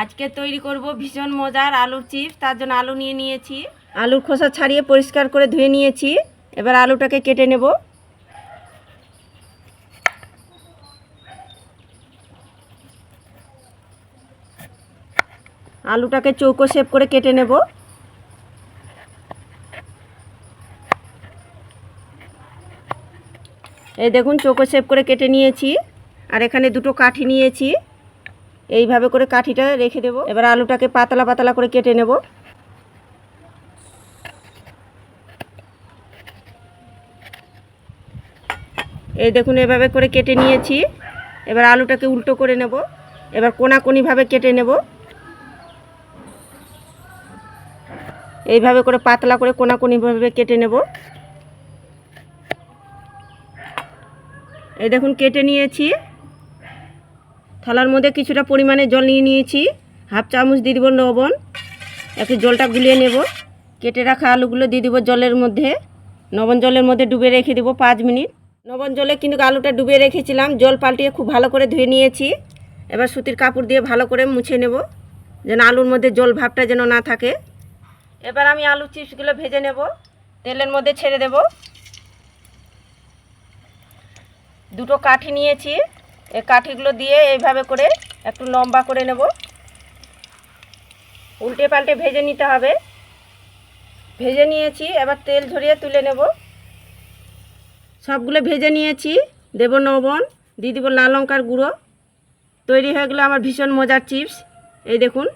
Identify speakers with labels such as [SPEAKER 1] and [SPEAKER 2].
[SPEAKER 1] আজকে তৈরি করব ভীষণ মজার আলুর চিপস। তার জন্য আলু নিয়ে নিয়েছি, আলুর খোসা ছাড়িয়ে পরিষ্কার করে ধুয়ে নিয়েছি। এবার আলুটাকে কেটে নেব। আলুটাকে চৌকো শেপ করে কেটে নেব। এই দেখুন চৌকো শেপ করে কেটে নিয়েছি। আর এখানে দুটো কাঠি নিয়েছি, এইভাবে করে কাঠিটা রেখে দেব। এবার আলুটাকে পাতলা পাতলা করে কেটে নেব। এই দেখুন এভাবে করে কেটে নিয়েছি। এবার আলুটাকে উল্টো করে নেব। এবার কোনাকুনিভাবে কেটে নেব। এইভাবে করে পাতলা করে কোনাকুনিভাবে কেটে নেব। এই দেখুন কেটে নিয়েছি। থালার মধ্যে কিছুটা পরিমাণে জল নিয়ে নিয়েছি। হাফ চামচ দিয়ে দেবো লবণ। একটু জলটা গুলিয়ে নেব। কেটে রাখা আলুগুলো দিয়ে দেবো জলের মধ্যে। লবণ জলের মধ্যে ডুবে রেখে দেবো 5 মিনিট। লবণ জলে কিন্তু আলুটা ডুবিয়ে রেখেছিলাম, জল পাল্টিয়ে খুব ভালো করে ধুয়ে নিয়েছি। এবার সুতির কাপড় দিয়ে ভালো করে মুছে নেব, যেন আলুর মধ্যে জল ভাবটা যেন না থাকে। এবার আমি আলু চিপসগুলো ভেজে নেব। তেলের মধ্যে ছেড়ে দেব। দুটো কাঠি নিয়েছি, এই কাঠিগুলো দিয়ে এইভাবে করে একটু লম্বা করে নেব। উল্টে পাল্টে ভেজে নিতে হবে। ভেজে নিয়েছি, এবার তেল ঝরিয়ে তুলে নেব। সবগুলো ভেজে নিয়েছি। দেব লবণ, দিয়ে দেবো লাল লঙ্কার গুঁড়ো। তৈরি হয়ে গেলো আমার ভীষণ মজার চিপস। এই দেখুন।